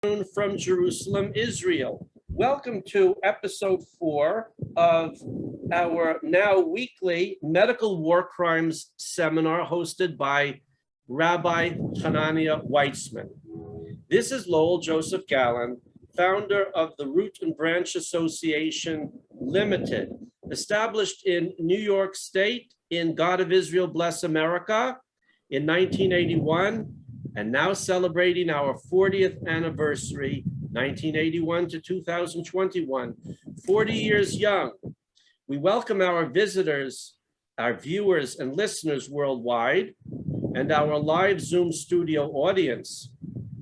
from Jerusalem, Israel. Welcome to episode 4 of our now weekly medical war crimes seminar hosted by Rabbi Hanania Weitzman. This is Lowell Joseph Gallen, founder of the Root and Branch Association Limited, established in New York State in God of Israel Bless America in 1981, and now celebrating our 40th anniversary, 1981 to 2021, 40 years young. We welcome our visitors, our viewers and listeners worldwide, and our live Zoom studio audience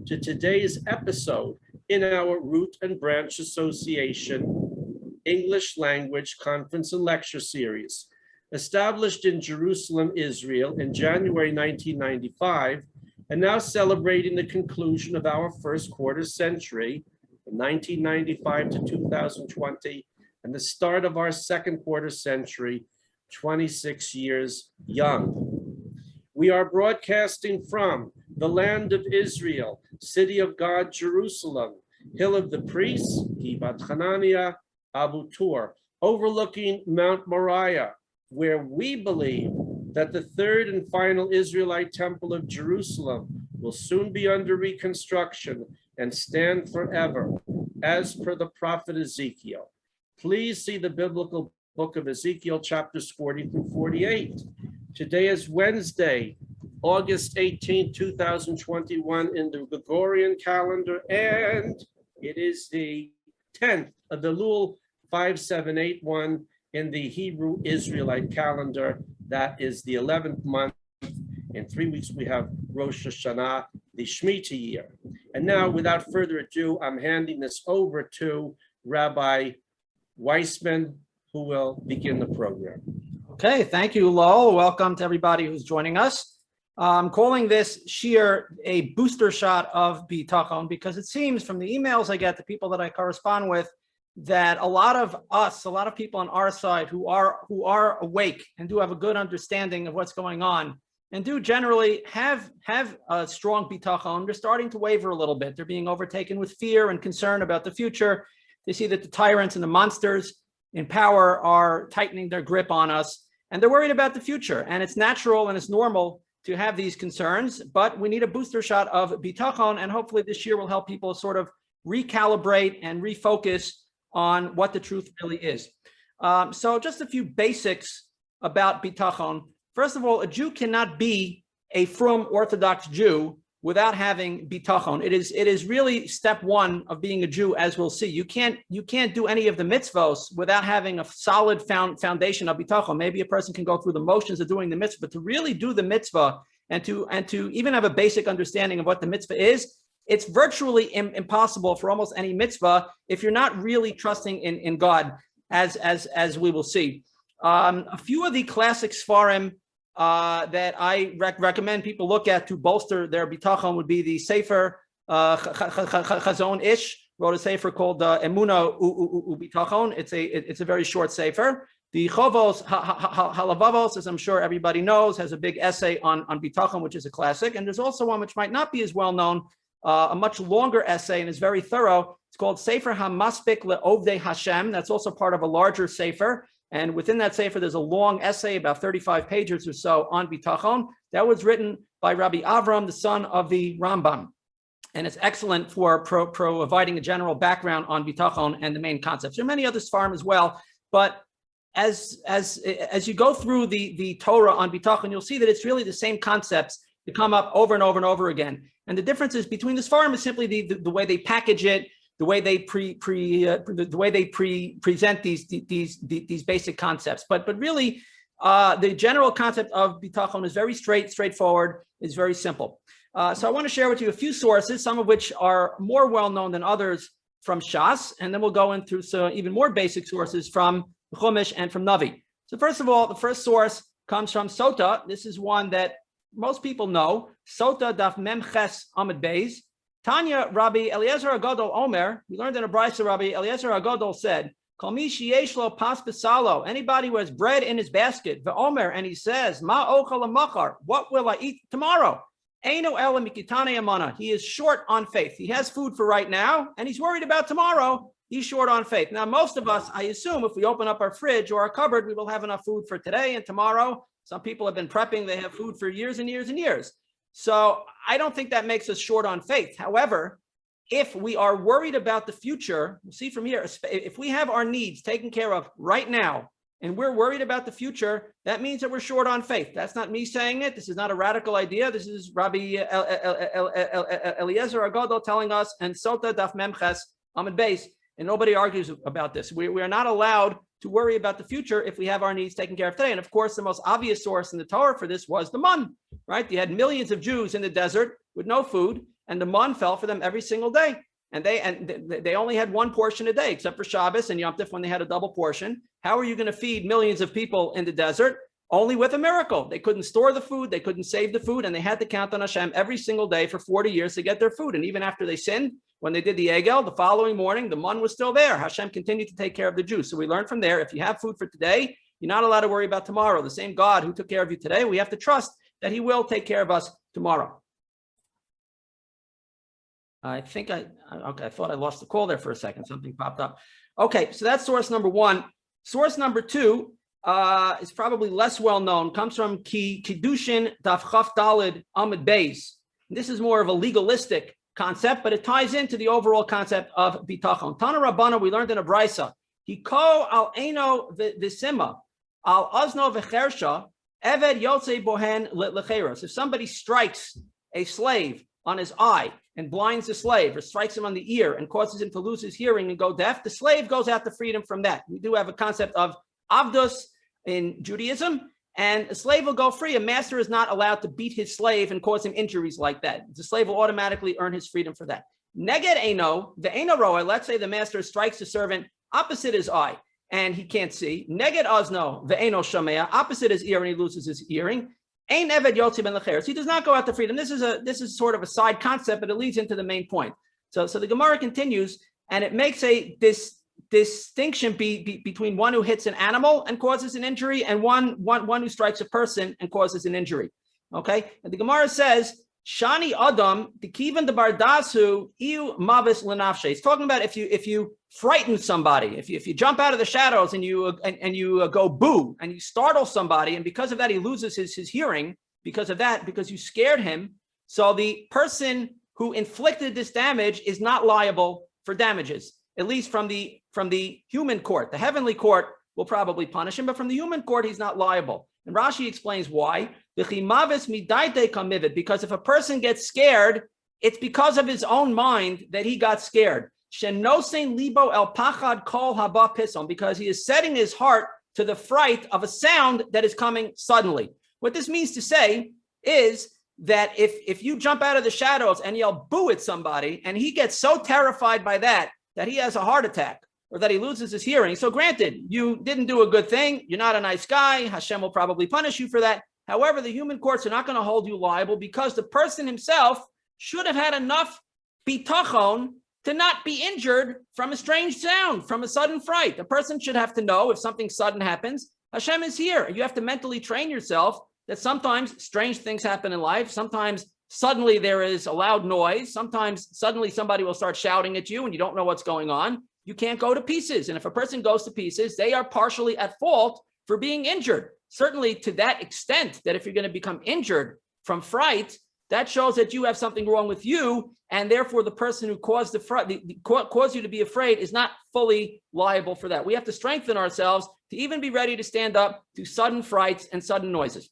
to today's episode in our Root and Branch Association English Language Conference and Lecture Series. Established in Jerusalem, Israel in January 1995, and now celebrating the conclusion of our first quarter century from 1995 to 2020, and the start of our second quarter century, 26 years young. We are broadcasting from the land of Israel, city of God, Jerusalem, hill of the priests, Givat Hanania, Abu Tur, overlooking Mount Moriah, where we believe that the third and final Israelite temple of Jerusalem will soon be under reconstruction and stand forever, as per the prophet Ezekiel. Please see the biblical book of Ezekiel, chapters 40 through 48. Today is Wednesday, August 18, 2021 in the Gregorian calendar, and it is the 10th of the Elul 5781 in the Hebrew Israelite calendar. That is the 11th month. In 3 weeks, we have Rosh Hashanah, the Shemitah year. And now, without further ado, I'm handing this over to Rabbi Weitzman, who will begin the program. Okay, thank you, Lowell. Welcome to everybody who's joining us. I'm calling this shiur a booster shot of Bitachon because it seems from the emails I get, the people that I correspond with, that a lot of people on our side who are awake and do have a good understanding of what's going on and do generally have a strong bitachon, they're starting to waver a little bit. They're being overtaken with fear and concern about the future. They see that the tyrants and the monsters in power are tightening their grip on us, and they're worried about the future. And it's natural and it's normal to have these concerns, but we need a booster shot of bitachon, and hopefully this year will help people sort of recalibrate and refocus on what the truth really is. So just a few basics about bitachon. First of all, a Jew cannot be a frum Orthodox Jew without having bitachon. It is really step one of being a Jew, as we'll see. You can't do any of the mitzvos without having a solid foundation of bitachon. Maybe a person can go through the motions of doing the mitzvah, but to really do the mitzvah and to even have a basic understanding of what the mitzvah is, it's virtually impossible for almost any mitzvah if you're not really trusting in God, as we will see. A few of the classic Sfarim that I recommend people look at to bolster their bitachon would be the Sefer Chazon Ish wrote a Sefer called Emuna Bitachon. It's a very short Sefer. The Chovos Halavavos, as I'm sure everybody knows, has a big essay on bitachon, which is a classic. And there's also one which might not be as well known, a much longer essay, and is very thorough. It's called Sefer HaMaspik LeOvdei Hashem. That's also part of a larger Sefer. And within that Sefer, there's a long essay, about 35 pages or so, on bitachon. That was written by Rabbi Avram, the son of the Rambam. And it's excellent for providing a general background on bitachon and the main concepts. There are many other Sfarim as well, but as you go through the Torah on bitachon, you'll see that it's really the same concepts that come up over and over and over again. And the differences between the Sfarim is simply the way they package it, the way they present these basic concepts. But really, the general concept of bitachon is very straightforward. It's very simple. So I want to share with you a few sources, some of which are more well known than others from Shas, and then we'll go into some even more basic sources from Chumash and from Navi. So first of all, the first source comes from Sota. This is one that most people know. Sota Daf Mem Ches Amud Beis. Tanya Rabbi Eliezer Agadol Omer. We learned in a brayso Rabbi Eliezer Agadol said, Kol mi sheyesh lo pas besalo. Anybody who has bread in his basket. Ve'omer, and he says, Ma ochel machar. What will I eat tomorrow? Eino ela mikitane amana. He is short on faith. He has food for right now, and he's worried about tomorrow. He's short on faith. Now, most of us, I assume, if we open up our fridge or our cupboard, we will have enough food for today and tomorrow. Some people have been prepping. They have food for years and years and years. So I don't think that makes us short on faith. However, if we are worried about the future, we'll see from here, if we have our needs taken care of right now, and we're worried about the future, that means that we're short on faith. That's not me saying it. This is not a radical idea. This is Rabbi Eliezer Agadol telling us, and Sota Daf Memches Amid Beis, and nobody argues about this. We are not allowed to worry about the future if we have our needs taken care of today. And of course, the most obvious source in the Torah for this was the man, right? You had millions of Jews in the desert with no food, and the man fell for them every single day. And they only had one portion a day, except for Shabbos and Yom Tov when they had a double portion. How are you going to feed millions of people in the desert? Only with a miracle. They couldn't store the food, they couldn't save the food, and they had to count on Hashem every single day for 40 years to get their food. And even after they sinned, when they did the Egel, the following morning, the man was still there. Hashem continued to take care of the Jews. So we learned from there, if you have food for today, you're not allowed to worry about tomorrow. The same God who took care of you today, we have to trust that he will take care of us tomorrow. I thought I lost the call there for a second. Something popped up. Okay, so that's source number one. Source number two is probably less well known. Comes from Kiddushin Daf Chaf Dalid Amid Beis. This is more of a legalistic concept, but it ties into the overall concept of Bitachon. Tana Rabbana, we learned in a brisa. Hiko al eno v'sima al azno v'chersha eved yotzei bohen lecheros. If somebody strikes a slave on his eye and blinds the slave, or strikes him on the ear and causes him to lose his hearing and go deaf, the slave goes out to freedom from that. We do have a concept of avdus in Judaism, and a slave will go free. A master is not allowed to beat his slave and cause him injuries like that. The slave will automatically earn his freedom for that. Neged eno, the eno roa, let's say the master strikes the servant opposite his eye and he can't see. Neged ozno, the eno shamea, opposite his ear and he loses his hearing. Ein eved yotzi ben lecheres. He does not go out to freedom. This is sort of a side concept, but it leads into the main point. So the Gemara continues, and it makes this distinction between one who hits an animal and causes an injury, and one who strikes a person and causes an injury. Okay, and the Gemara says, "Shani Adam the bardasu iu mavis lenafshe." It's talking about if you frighten somebody, if you jump out of the shadows and you go boo and you startle somebody, and because of that he loses his hearing because you scared him. So the person who inflicted this damage is not liable for damages, at least from the human court. The heavenly court will probably punish him, but from the human court he's not liable. And Rashi explains why. Because if a person gets scared, it's because of his own mind that he got scared. Because he is setting his heart to the fright of a sound that is coming suddenly. What this means to say is that if you jump out of the shadows and yell boo at somebody, and he gets so terrified by that he has a heart attack or that he loses his hearing. So granted, you didn't do a good thing. You're not a nice guy. Hashem will probably punish you for that. However, the human courts are not going to hold you liable because the person himself should have had enough bitachon to not be injured from a strange sound, from a sudden fright. The person should have to know if something sudden happens, Hashem is here. You have to mentally train yourself that sometimes strange things happen in life. Sometimes suddenly there is a loud noise. Sometimes suddenly somebody will start shouting at you and you don't know what's going on. You can't go to pieces. And if a person goes to pieces, they are partially at fault for being injured. Certainly to that extent that if you're going to become injured from fright, that shows that you have something wrong with you, and therefore the person who caused caused you to be afraid is not fully liable for that. We have to strengthen ourselves to even be ready to stand up to sudden frights and sudden noises.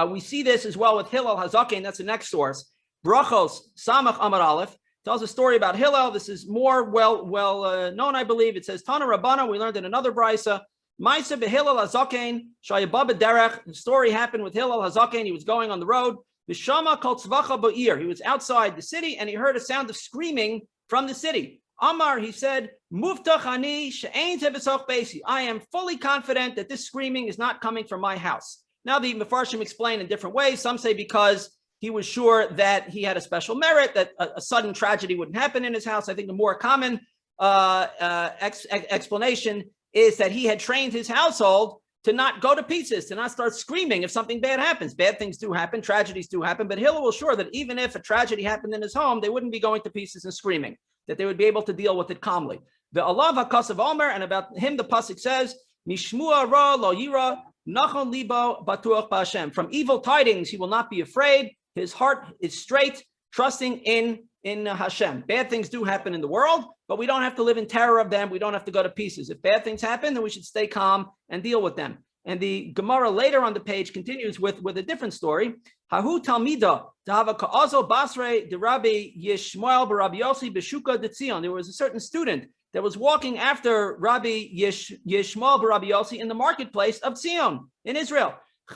We see this as well with Hillel Hazaken. That's the next source. Brachos Samach Amar Aleph tells a story about Hillel. This is more well known, I believe. It says Tana Rabbana. We learned in another brisa. Ma'aseh beHillel Hazaken Shayabah b'derech. The story happened with Hillel Hazaken. He was going on the road. V'shama kol tzvacha ba'ir. He was outside the city and he heard a sound of screaming from the city. Amar, he said, Muftach ani she'ein tebesoch beisi. I am fully confident that this screaming is not coming from my house. Now the Mefarshim explain in different ways. Some say because he was sure that he had a special merit, that a sudden tragedy wouldn't happen in his house. I think the more common explanation is that he had trained his household to not go to pieces, to not start screaming if something bad happens. Bad things do happen, tragedies do happen, but Hillel was sure that even if a tragedy happened in his home, they wouldn't be going to pieces and screaming, that they would be able to deal with it calmly. The Allah HaKasav Omer, and about him the pasuk says, Mishmua ra lo yira, nachon libo batuach b'Hashem. From evil tidings he will not be afraid. His heart is straight, trusting in Hashem. Bad things do happen in the world, but we don't have to live in terror of them. We don't have to go to pieces. If bad things happen, then we should stay calm and deal with them. And the Gemara later on the page continues with a different story. Hahu talmida dahava ka'azo basre de Rabbi Yishmael b'Rabbi Yossi b'Shuka d'Tzion. There was a certain student that was walking after Rabbi Yishmael b'Rabbi Yossi in the marketplace of Tzion in Israel. So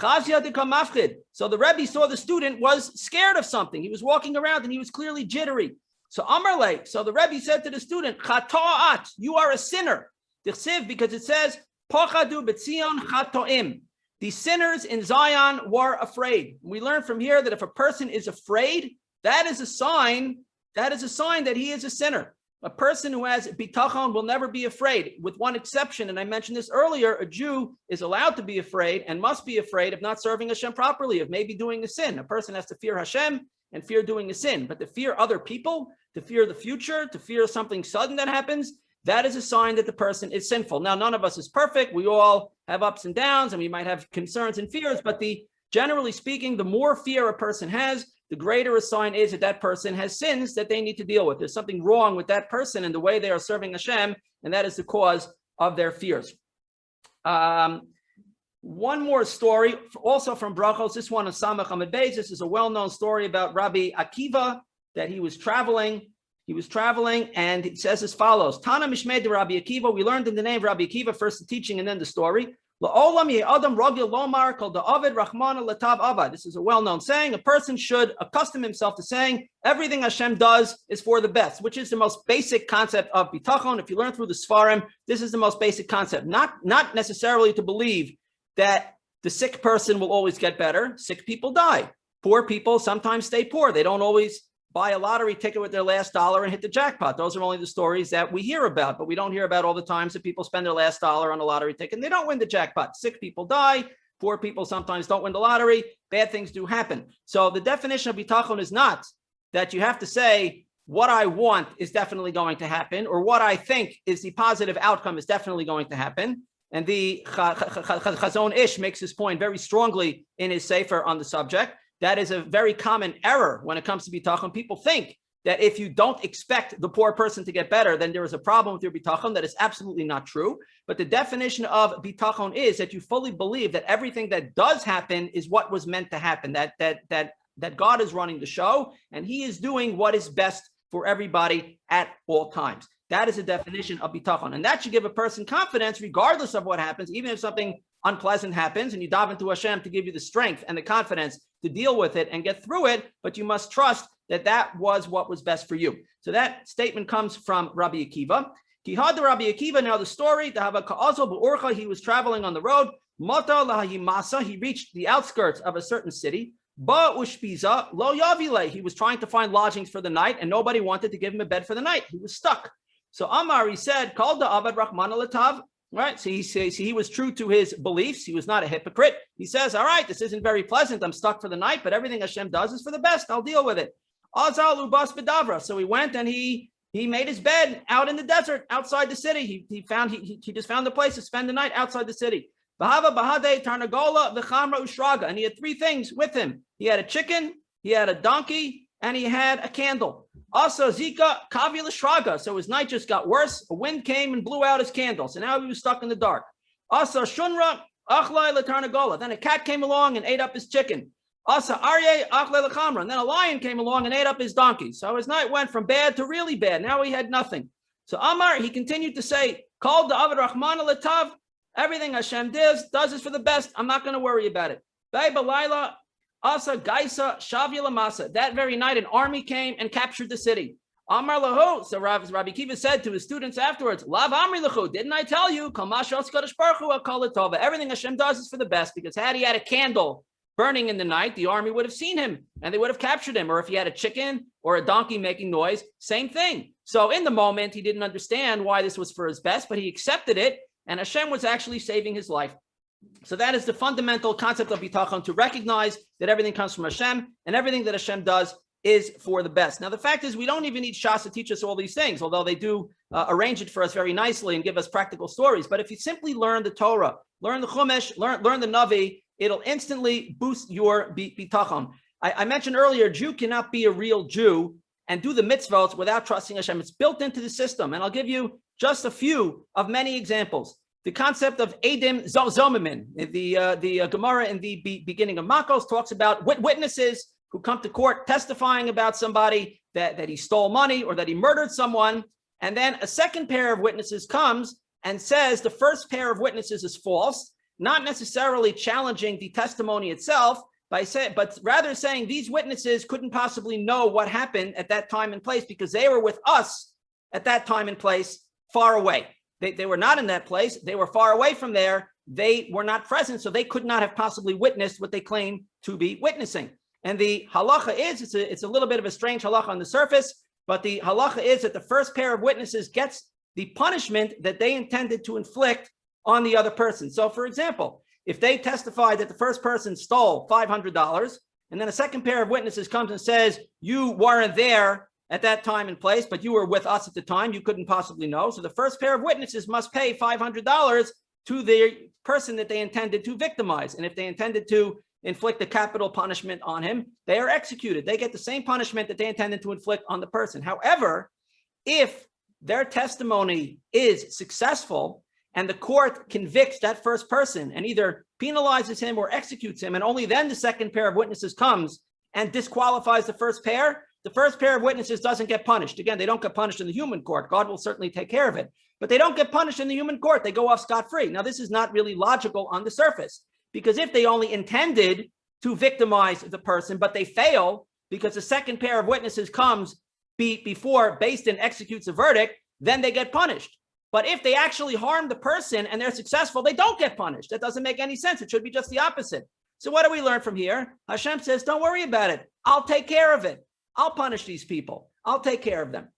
the Rebbe saw the student was scared of something. He was walking around and he was clearly jittery. So Amarle, so the Rebbe said to the student, Chata'at, you are a sinner. Because it says, Pochadu b'Tzion chatoim. The sinners in Zion were afraid. We learn from here that if a person is afraid, that is a sign that he is a sinner. A person who has bitachon will never be afraid, with one exception, and I mentioned this earlier. A Jew is allowed to be afraid and must be afraid of not serving Hashem properly, of maybe doing a sin. A person has to fear Hashem and fear doing a sin, but to fear other people, to fear the future, to fear something sudden that happens, that is a sign that the person is sinful. Now, none of us is perfect. We all have ups and downs, and we might have concerns and fears, but generally speaking, the more fear a person has, the greater a sign is that that person has sins that they need to deal with. There's something wrong with that person and the way they are serving Hashem, and that is the cause of their fears. One more story, also from Brachos. This one of Samach Amid Beis. This is a well-known story about Rabbi Akiva, that he was traveling. And it says as follows: Tana Mishmei de Rabbi Akiva. We learned in the name of Rabbi Akiva, first the teaching and then the story. This is a well-known saying. A person should accustom himself to saying everything Hashem does is for the best, which is the most basic concept of bitachon. If you learn through the Sfarim, this is the most basic concept. Not necessarily to believe that the sick person will always get better. Sick people die. Poor people sometimes stay poor. They don't always buy a lottery ticket with their last dollar and hit the jackpot. Those are only the stories that we hear about, but we don't hear about all the times that people spend their last dollar on a lottery ticket and they don't win the jackpot. Sick people die. Poor people sometimes don't win the lottery. Bad things do happen. So the definition of bitachon is not that you have to say what I want is definitely going to happen, or what I think is the positive outcome is definitely going to happen. And the Chazon Ish makes this point very strongly in his sefer on the subject. That is a very common error when it comes to bitachon. People think that if you don't expect the poor person to get better, then there is a problem with your bitachon. That is absolutely not true. But the definition of bitachon is that you fully believe that everything that does happen is what was meant to happen, that God is running the show and he is doing what is best for everybody at all times. That is a definition of bitachon. And that should give a person confidence regardless of what happens, even if something unpleasant happens and you dive into Hashem to give you the strength and the confidence to deal with it and get through it, but you must trust that that was what was best for you. So that statement comes from Rabbi Akiva. Kihad Rabbi Akiva, now the story, he was traveling on the road, he reached the outskirts of a certain city, he was trying to find lodgings for the night and nobody wanted to give him a bed for the night. He was stuck. So Amar, he said, called the Abad Rahman al-Latav. Right, so he says he was true to his beliefs. He was not a hypocrite. He says, all right, this isn't very pleasant. I'm stuck for the night, but everything Hashem does is for the best. I'll deal with it. So he went and he made his bed out in the desert outside the city. He just found a place to spend the night outside the city. And he had three things with him. He had a chicken, he had a donkey, and he had a candle. Also, Zika Kavila Shraga. So his night just got worse. A wind came and blew out his candle. So now he was stuck in the dark. Also, Shunra Achlai Latarnagola. Then a cat came along and ate up his chicken. Also, Arye Achlai Lachamra. And then a lion came along and ate up his donkey. So his night went from bad to really bad. Now he had nothing. So Amar, he continued to say, called the Avad Rahman al-Latav. Everything Hashem does is for the best. I'm not going to worry about it. Baila. Asa Gaisa Shavila Masa. That very night, an army came and captured the city. Amar Lahu. So Rabbi Akiva said to his students afterwards, Lav Amri Lahu, didn't I tell you? Everything Hashem does is for the best, because had he had a candle burning in the night, the army would have seen him and they would have captured him. Or if he had a chicken or a donkey making noise, same thing. So in the moment, he didn't understand why this was for his best, but he accepted it, and Hashem was actually saving his life. So that is the fundamental concept of bitachon, to recognize that everything comes from Hashem and everything that Hashem does is for the best. Now, the fact is we don't even need Shas to teach us all these things, although they do arrange it for us very nicely and give us practical stories. But if you simply learn the Torah, learn the Chumash, learn the Navi, it'll instantly boost your bitachon. I mentioned earlier, a Jew cannot be a real Jew and do the mitzvot without trusting Hashem. It's built into the system. And I'll give you just a few of many examples. The concept of Edim Zomimin, the Gemara in the beginning of Makos talks about witnesses who come to court testifying about somebody that he stole money or that he murdered someone. And then a second pair of witnesses comes and says the first pair of witnesses is false, not necessarily challenging the testimony itself, but rather saying these witnesses couldn't possibly know what happened at that time and place because they were with us at that time and place far away. They were not in that place. They were far away from there. They were not present, so they could not have possibly witnessed what they claim to be witnessing. And the halacha is, it's a little bit of a strange halacha on the surface, but the halacha is that the first pair of witnesses gets the punishment that they intended to inflict on the other person. So, for example, if they testify that the first person stole $500, and then a second pair of witnesses comes and says, you weren't there at that time and place, but you were with us at the time, you couldn't possibly know. So the first pair of witnesses must pay $500 to the person that they intended to victimize. And if they intended to inflict a capital punishment on him, they are executed. They get the same punishment that they intended to inflict on the person. However, if their testimony is successful and the court convicts that first person and either penalizes him or executes him, and only then the second pair of witnesses comes and disqualifies the first pair of witnesses doesn't get punished. Again, they don't get punished in the human court. God will certainly take care of it. But they don't get punished in the human court. They go off scot-free. Now, this is not really logical on the surface, because if they only intended to victimize the person, but they fail because the second pair of witnesses comes before Beis Din executes a verdict, then they get punished. But if they actually harm the person and they're successful, they don't get punished. That doesn't make any sense. It should be just the opposite. So what do we learn from here? Hashem says, don't worry about it. I'll take care of it. I'll punish these people. I'll take care of them.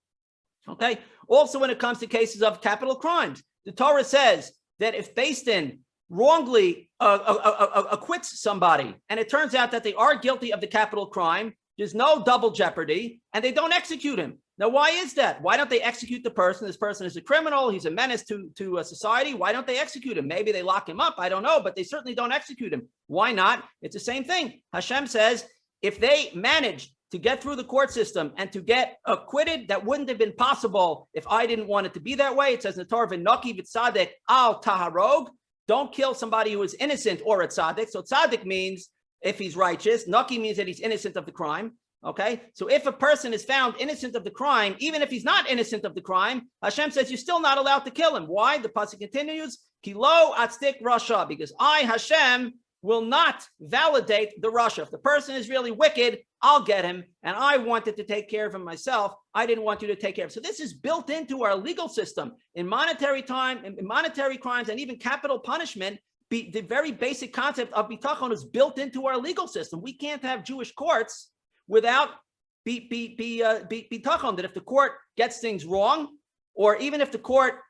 Okay. Also, when it comes to cases of capital crimes, the Torah says that if Beis Din wrongly acquits somebody and it turns out that they are guilty of the capital crime, there's no double jeopardy and they don't execute him. Now, why is that? Why don't they execute the person? This person is a criminal. He's a menace to society. Why don't they execute him? Maybe they lock him up. I don't know, but they certainly don't execute him. Why not? It's the same thing. Hashem says, if they manage to get through the court system and to get acquitted, that wouldn't have been possible if I didn't want it to be that way. It says in the Torah, "V'noki v'tzadek al taharog." Don't kill somebody who is innocent or a tzaddik. So tzaddik means if he's righteous. Naki means that he's innocent of the crime. Okay, so if a person is found innocent of the crime, even if he's not innocent of the crime, Hashem says you're still not allowed to kill him. Why? The pasuk continues, "Ki lo atzdik rasha," because I, Hashem, will not validate the rasha. If the person is really wicked, I'll get him, and I wanted to take care of him myself. I didn't want you to take care of him. So this is built into our legal system in monetary time, in monetary crimes, and even capital punishment. The very basic concept of bitachon is built into our legal system. We can't have Jewish courts without bitachon, that if the court gets things wrong, or even if the court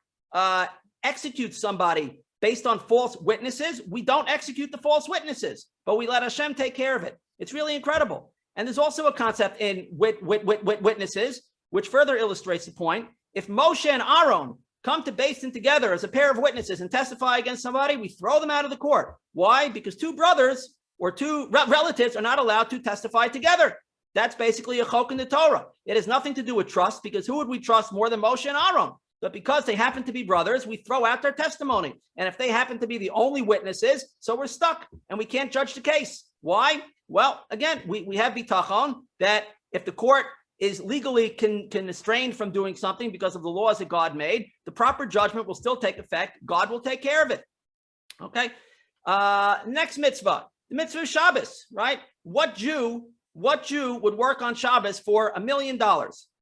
executes somebody based on false witnesses, we don't execute the false witnesses, but we let Hashem take care of it. It's really incredible. And there's also a concept in witnesses, which further illustrates the point. If Moshe and Aaron come to Beis Din together as a pair of witnesses and testify against somebody, we throw them out of the court. Why? Because two brothers or two relatives are not allowed to testify together. That's basically a chok in the Torah. It has nothing to do with trust, because who would we trust more than Moshe and Aaron? But because they happen to be brothers, we throw out their testimony. And if they happen to be the only witnesses, so we're stuck and we can't judge the case. Why? Well, again, we have bitachon that if the court is legally constrained from doing something because of the laws that God made, the proper judgment will still take effect. God will take care of it. Okay. Next mitzvah, the mitzvah of Shabbos, right? What Jew would work on Shabbos for $1 million,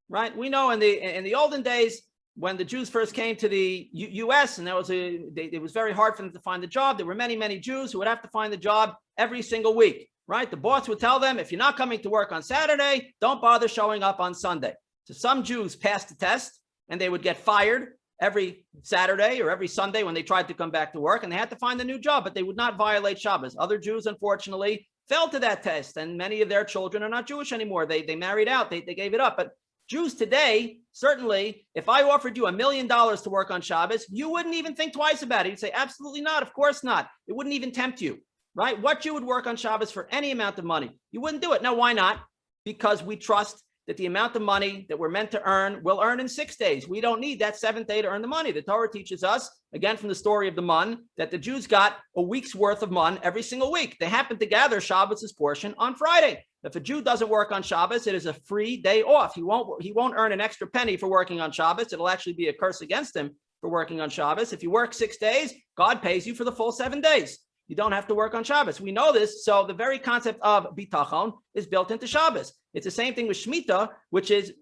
right? We know in the olden days, when the Jews first came to the U.S. and it was very hard for them to find a job. There were many, many Jews who would have to find a job every single week, right? The boss would tell them, if you're not coming to work on Saturday, don't bother showing up on Sunday. So some Jews passed the test and they would get fired every Saturday or every Sunday when they tried to come back to work, and they had to find a new job, but they would not violate Shabbos. Other Jews, unfortunately, fell to that test, and many of their children are not Jewish anymore. They married out, they gave it up. But Jews today, certainly, if I offered you $1 million to work on Shabbos, you wouldn't even think twice about it. You'd say, absolutely not. Of course not. It wouldn't even tempt you, right? What Jew would work on Shabbos for any amount of money? You wouldn't do it. Now, why not? Because we trust that the amount of money that we're meant to earn, we'll earn in 6 days. We don't need that 7th day to earn the money. The Torah teaches us, again, from the story of the mun, that the Jews got a week's worth of mun every single week. They happen to gather Shabbos' portion on Friday. If a Jew doesn't work on Shabbos, it is a free day off. He won't earn an extra penny for working on Shabbos. It'll actually be a curse against him for working on Shabbos. If you work 6 days, God pays you for the full 7 days. You don't have to work on Shabbos. We know this. So the very concept of bitachon is built into Shabbos. It's the same thing with Shemitah, which is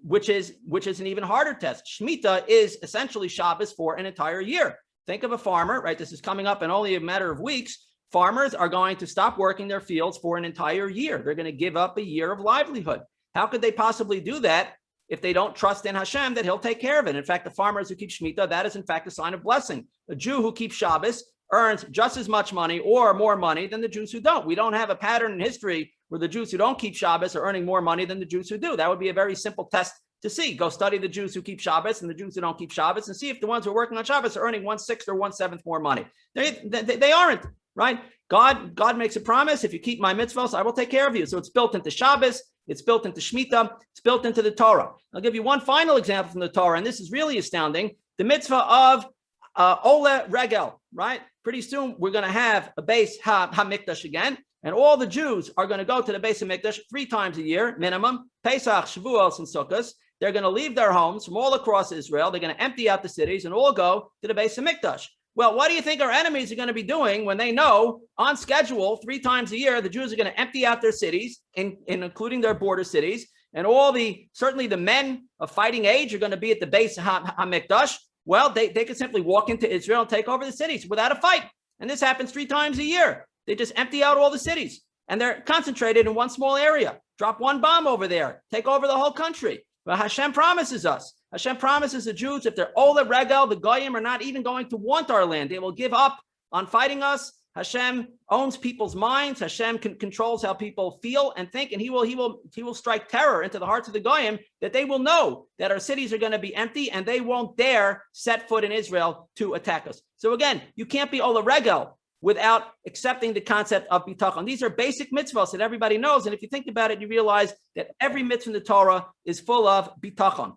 an even harder test. Shemitah is essentially Shabbos for an entire year. Think of a farmer, right? This is coming up in only a matter of weeks. Farmers are going to stop working their fields for an entire year. They're going to give up a year of livelihood. How could they possibly do that if they don't trust in Hashem that he'll take care of it? In fact, the farmers who keep Shemitah, that is in fact a sign of blessing. A Jew who keeps Shabbos earns just as much money or more money than the Jews who don't. We don't have a pattern in history where the Jews who don't keep Shabbos are earning more money than the Jews who do. That would be a very simple test to see. Go study the Jews who keep Shabbos and the Jews who don't keep Shabbos and see if the ones who are working on Shabbos are earning 1/6 or 1/7 more money. They aren't, right? God makes a promise. If you keep my mitzvahs, I will take care of you. So it's built into Shabbos. It's built into Shemitah. It's built into the Torah. I'll give you one final example from the Torah, and this is really astounding. The mitzvah of Ole Regel, right? Pretty soon we're going to have a Beis HaMikdash again, and all the Jews are going to go to the Beis HaMikdash 3 times a year, minimum, Pesach, Shavuos, and Sukkot. They're going to leave their homes from all across Israel. They're going to empty out the cities and all go to the Beis HaMikdash. Well, what do you think our enemies are going to be doing when they know on schedule 3 times a year, the Jews are going to empty out their cities, including their border cities, and certainly the men of fighting age are going to be at the Beis HaMikdash. Well, they could simply walk into Israel and take over the cities without a fight. And this happens 3 times a year. They just empty out all the cities and they're concentrated in one small area. Drop one bomb over there, take over the whole country. But Hashem promises us. Hashem promises the Jews, if they're Ola Regel, the Goyim are not even going to want our land. They will give up on fighting us. Hashem owns people's minds. Hashem controls how people feel and think, and he will strike terror into the hearts of the Goyim that they will know that our cities are going to be empty and they won't dare set foot in Israel to attack us. So again, you can't be Ola Regel without accepting the concept of bitachon. These are basic mitzvahs that everybody knows, and if you think about it, you realize that every mitzvah in the Torah is full of bitachon.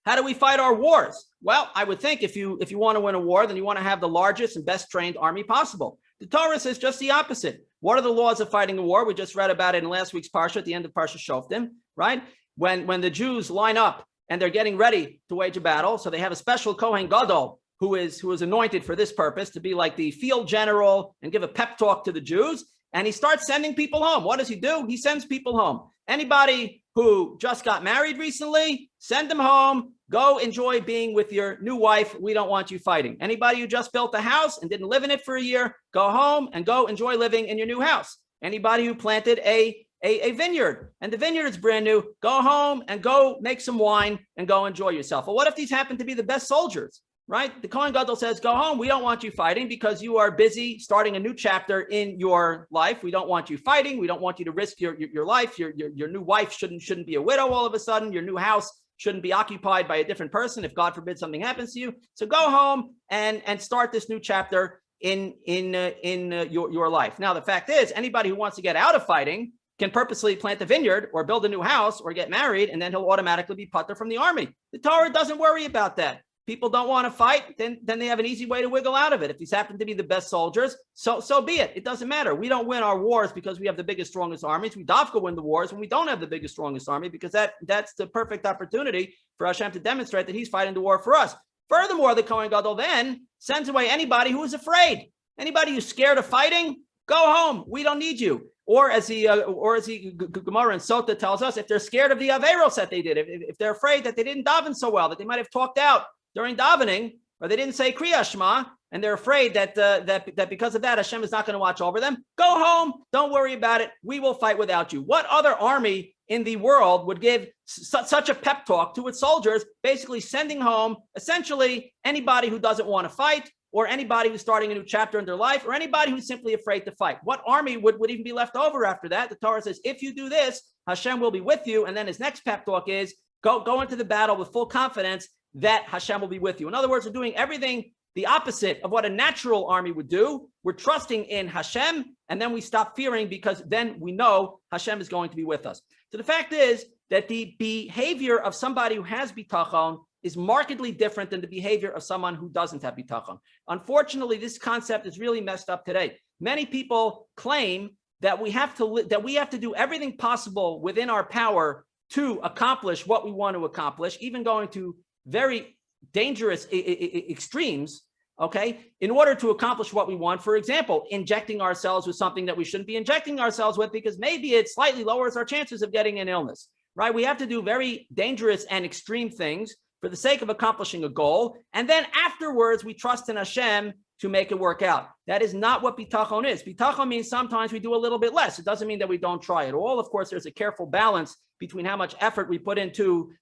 How do we fight our wars? Well, I would think if you want to win a war, then you want to have the largest and best trained army possible. The Torah says just the opposite. What are the laws of fighting a war? We just read about it in last week's parsha at the end of Parsha Shoftim, right? When the Jews line up and they're getting ready to wage a battle, so they have a special Kohen Gadol who is anointed for this purpose to be like the field general and give a pep talk to the Jews, and he starts sending people home. What does he do? He sends people home. Anybody who just got married recently, send them home. Go enjoy being with your new wife. We don't want you fighting. Anybody who just built a house and didn't live in it for a year, go home and go enjoy living in your new house. Anybody who planted a vineyard and the vineyard is brand new, go home and go make some wine and go enjoy yourself. Well, what if these happen to be the best soldiers, right? The Kohen Gadol says, go home. We don't want you fighting because you are busy starting a new chapter in your life. We don't want you fighting. We don't want you to risk your life. Your new wife shouldn't be a widow all of a sudden. Your new house shouldn't be occupied by a different person if God forbid something happens to you. So go home and start this new chapter in your life. Now, the fact is, anybody who wants to get out of fighting can purposely plant a vineyard or build a new house or get married, and then he'll automatically be putter from the army. The Torah doesn't worry about that. People don't want to fight, then they have an easy way to wiggle out of it. If these happen to be the best soldiers, so be it. It doesn't matter. We don't win our wars because we have the biggest, strongest armies. We dafka win the wars when we don't have the biggest, strongest army, because that's the perfect opportunity for Hashem to demonstrate that he's fighting the war for us. Furthermore, the Kohen Gadol then sends away anybody who is afraid. Anybody who's scared of fighting, go home. We don't need you. Or as the Gemara in Sota tells us, if they're scared of the Averos that they did, if they're afraid that they didn't daven so well, that they might have talked out during davening, or they didn't say Kriya Shema, and they're afraid that because of that, Hashem is not going to watch over them, go home. Don't worry about it. We will fight without you. What other army in the world would give such a pep talk to its soldiers, basically sending home essentially anybody who doesn't want to fight, or anybody who's starting a new chapter in their life, or anybody who's simply afraid to fight? What army would even be left over after that? The Torah says, if you do this, Hashem will be with you. And then his next pep talk is, go into the battle with full confidence that Hashem will be with you. In other words, we're doing everything the opposite of what a natural army would do. We're trusting in Hashem, and then we stop fearing because then we know Hashem is going to be with us. So the fact is that the behavior of somebody who has bitachon is markedly different than the behavior of someone who doesn't have bitachon. Unfortunately, this concept is really messed up today. Many people claim that we have to do everything possible within our power to accomplish what we want to accomplish, even going to very dangerous extremes, okay, in order to accomplish what we want. For example, injecting ourselves with something that we shouldn't be injecting ourselves with because maybe it slightly lowers our chances of getting an illness, right? We have to do very dangerous and extreme things for the sake of accomplishing a goal. And then afterwards, we trust in Hashem to make it work out. That is not what bitachon is. Bitachon means sometimes we do a little bit less. It doesn't mean that we don't try at all. Of course, there's a careful balance between how much effort we put into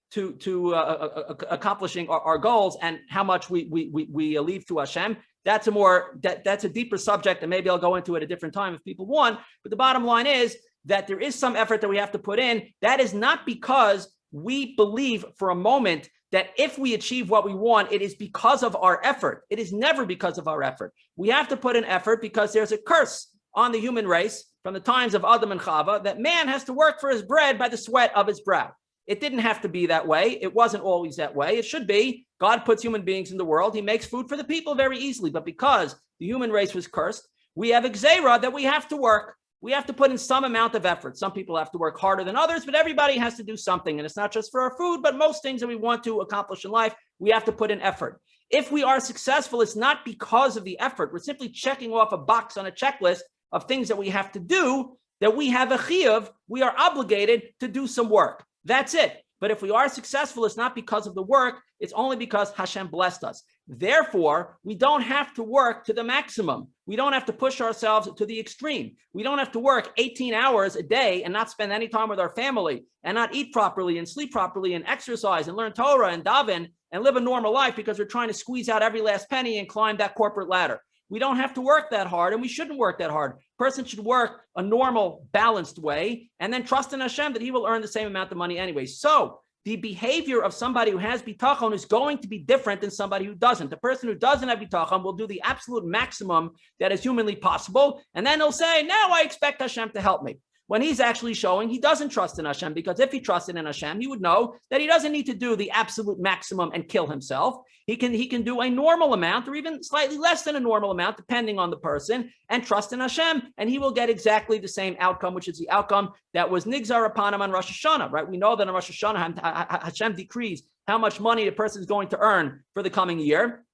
accomplishing our goals and how much we leave to Hashem. That's a deeper subject, and maybe I'll go into it at a different time if people want. But the bottom line is that there is some effort that we have to put in. That is not because we believe for a moment that if we achieve what we want, it is because of our effort. It is never because of our effort. We have to put in effort because there's a curse on the human race from the times of Adam and Chava that man has to work for his bread by the sweat of his brow. It didn't have to be that way. It wasn't always that way. It should be. God puts human beings in the world. He makes food for the people very easily. But because the human race was cursed, we have a gzeira that we have to work. We have to put in some amount of effort. Some people have to work harder than others, but everybody has to do something. And it's not just for our food, but most things that we want to accomplish in life, we have to put in effort. If we are successful, it's not because of the effort. We're simply checking off a box on a checklist of things that we have to do, that we have a chiyuv, we are obligated to do some work. That's it. But if we are successful, it's not because of the work, it's only because Hashem blessed us. Therefore, we don't have to work to the maximum. We don't have to push ourselves to the extreme. We don't have to work 18 hours a day and not spend any time with our family and not eat properly and sleep properly and exercise and learn Torah and daven and live a normal life because we're trying to squeeze out every last penny and climb that corporate ladder. We don't have to work that hard, and we shouldn't work that hard. A person should work a normal, balanced way and then trust in Hashem that he will earn the same amount of money anyway. So the behavior of somebody who has bitachon is going to be different than somebody who doesn't. The person who doesn't have bitachon will do the absolute maximum that is humanly possible, and then he'll say, now I expect Hashem to help me. When he's actually showing he doesn't trust in Hashem, because if he trusted in Hashem, he would know that he doesn't need to do the absolute maximum and kill himself. He can do a normal amount or even slightly less than a normal amount, depending on the person, and trust in Hashem, and he will get exactly the same outcome, which is the outcome that was nigzar upon him on Rosh Hashanah, right? We know that on Rosh Hashanah, Hashem decrees how much money the person is going to earn for the coming year.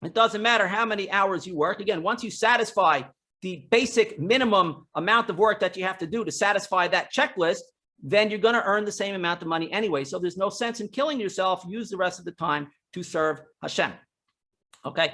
It doesn't matter how many hours you work. Again, once you satisfy the basic minimum amount of work that you have to do to satisfy that checklist, then you're going to earn the same amount of money anyway. So there's no sense in killing yourself. Use the rest of the time to serve Hashem. Okay.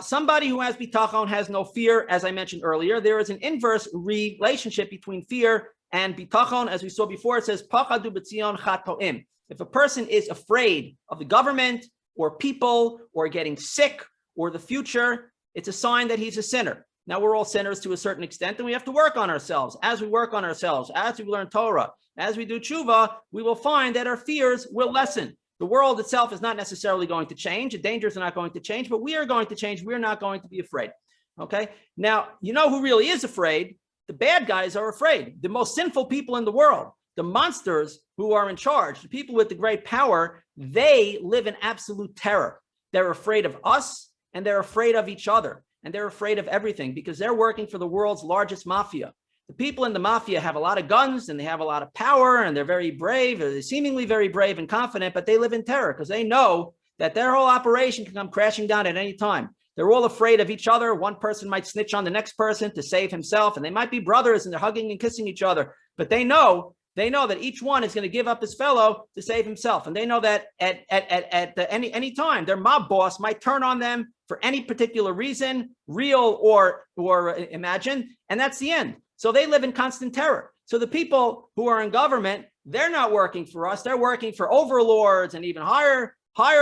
Somebody who has bitachon has no fear, as I mentioned earlier. There is an inverse relationship between fear and bitachon. As we saw before, it says, Pachadu b'tzion chatoim. If a person is afraid of the government or people or getting sick or the future, it's a sign that he's a sinner. Now, we're all sinners to a certain extent, and we have to work on ourselves. As we work on ourselves, as we learn Torah, as we do tshuva, we will find that our fears will lessen. The world itself is not necessarily going to change. The dangers are not going to change, but we are going to change. We're not going to be afraid. Okay? Now, you know who really is afraid? The bad guys are afraid. The most sinful people in the world, the monsters who are in charge, the people with the great power, they live in absolute terror. They're afraid of us, and they're afraid of each other. And they're afraid of everything because they're working for the world's largest mafia. The people in the mafia have a lot of guns and they have a lot of power and they're very brave, or they're seemingly very brave and confident, but they live in terror because they know that their whole operation can come crashing down at any time. They're all afraid of each other. One person might snitch on the next person to save himself, and they might be brothers and they're hugging and kissing each other, but they know that each one is going to give up his fellow to save himself. And they know that at any time, their mob boss might turn on them for any particular reason, real or imagined, and that's the end. So they live in constant terror. So the people who are in government, they're not working for us. They're working for overlords and even higher,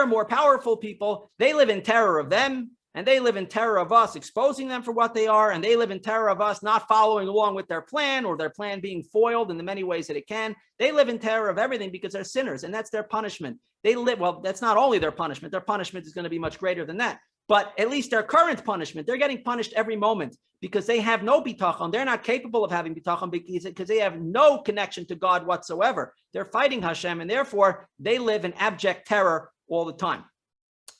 more powerful people. They live in terror of them, and they live in terror of us, exposing them for what they are. And they live in terror of us not following along with their plan, or their plan being foiled in the many ways that it can. They live in terror of everything because they're sinners, and that's their punishment. That's not only their punishment. Their punishment is going to be much greater than that. But at least their current punishment, they're getting punished every moment because they have no bitachon. They're not capable of having bitachon because they have no connection to God whatsoever. They're fighting Hashem, and therefore they live in abject terror all the time.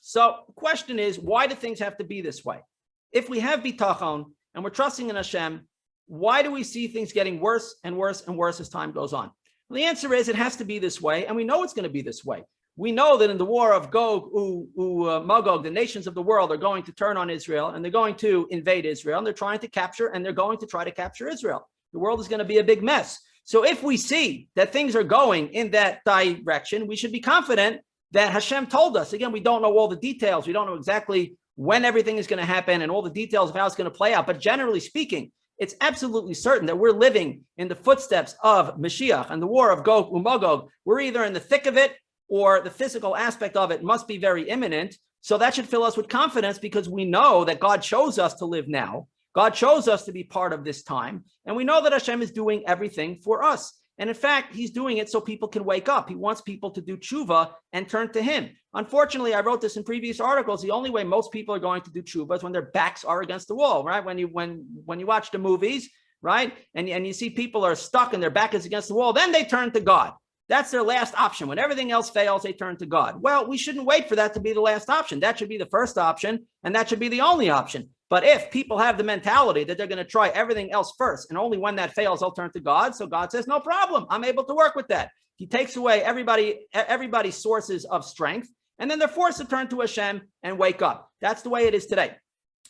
So the question is, why do things have to be this way? If we have bitachon and we're trusting in Hashem, why do we see things getting worse and worse and worse as time goes on? Well, the answer is it has to be this way, and we know it's going to be this way. We know that in the war of Gog, Magog, the nations of the world are going to turn on Israel, and they're going to invade Israel, and they're trying to capture, and they're going to try to capture Israel. The world is going to be a big mess. So if we see that things are going in that direction, we should be confident that Hashem told us. Again, we don't know all the details. We don't know exactly when everything is going to happen and all the details of how it's going to play out. But generally speaking, it's absolutely certain that we're living in the footsteps of Mashiach and the war of Gog and Magog. We're either in the thick of it, or the physical aspect of it must be very imminent. So that should fill us with confidence because we know that God chose us to live now. God chose us to be part of this time. And we know that Hashem is doing everything for us. And in fact, he's doing it so people can wake up. He wants people to do tshuva and turn to him. Unfortunately, I wrote this in previous articles. The only way most people are going to do tshuva is when their backs are against the wall, right? When you watch the movies, right? And you see people are stuck and their back is against the wall, then they turn to God. That's their last option. When everything else fails, they turn to God. Well, we shouldn't wait for that to be the last option. That should be the first option, and that should be the only option. But if people have the mentality that they're going to try everything else first, and only when that fails, they'll turn to God. So God says, no problem. I'm able to work with that. He takes away everybody's sources of strength, and then they're forced to turn to Hashem and wake up. That's the way it is today.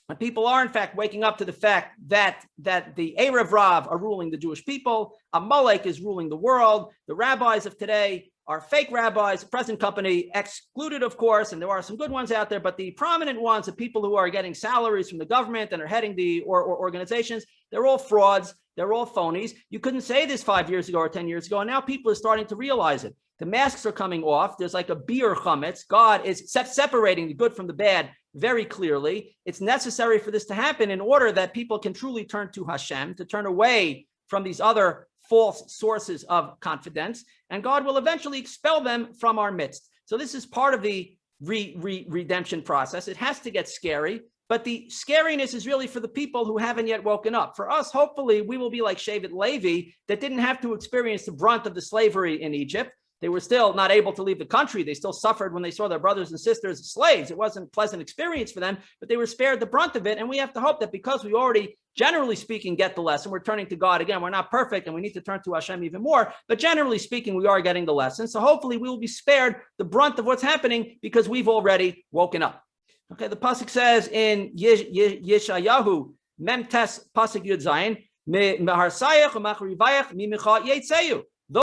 And people are, in fact, waking up to the fact that the Erev Rav are ruling the Jewish people, Amalek is ruling the world, the rabbis of today are fake rabbis, the present company excluded, of course, and there are some good ones out there, but the prominent ones, the people who are getting salaries from the government and are heading the organizations, they're all frauds, they're all phonies. You couldn't say this 5 years ago or 10 years ago, and now people are starting to realize it. The masks are coming off. There's like a beer chametz. God is separating the good from the bad very clearly. It's necessary for this to happen in order that people can truly turn to Hashem, to turn away from these other false sources of confidence, and God will eventually expel them from our midst. So this is part of the redemption process. It has to get scary, but the scariness is really for the people who haven't yet woken up. For us, hopefully, we will be like Shevet Levi that didn't have to experience the brunt of the slavery in Egypt. They were still not able to leave the country. They still suffered when they saw their brothers and sisters as slaves. It wasn't a pleasant experience for them, but they were spared the brunt of it. And we have to hope that because we already, generally speaking, get the lesson, we're turning to God. Again, we're not perfect and we need to turn to Hashem even more, but generally speaking, we are getting the lesson. So hopefully we will be spared the brunt of what's happening because we've already woken up. Okay, the pasuk says in Yeshayahu, Mem Tes pasuk Yud Zayin,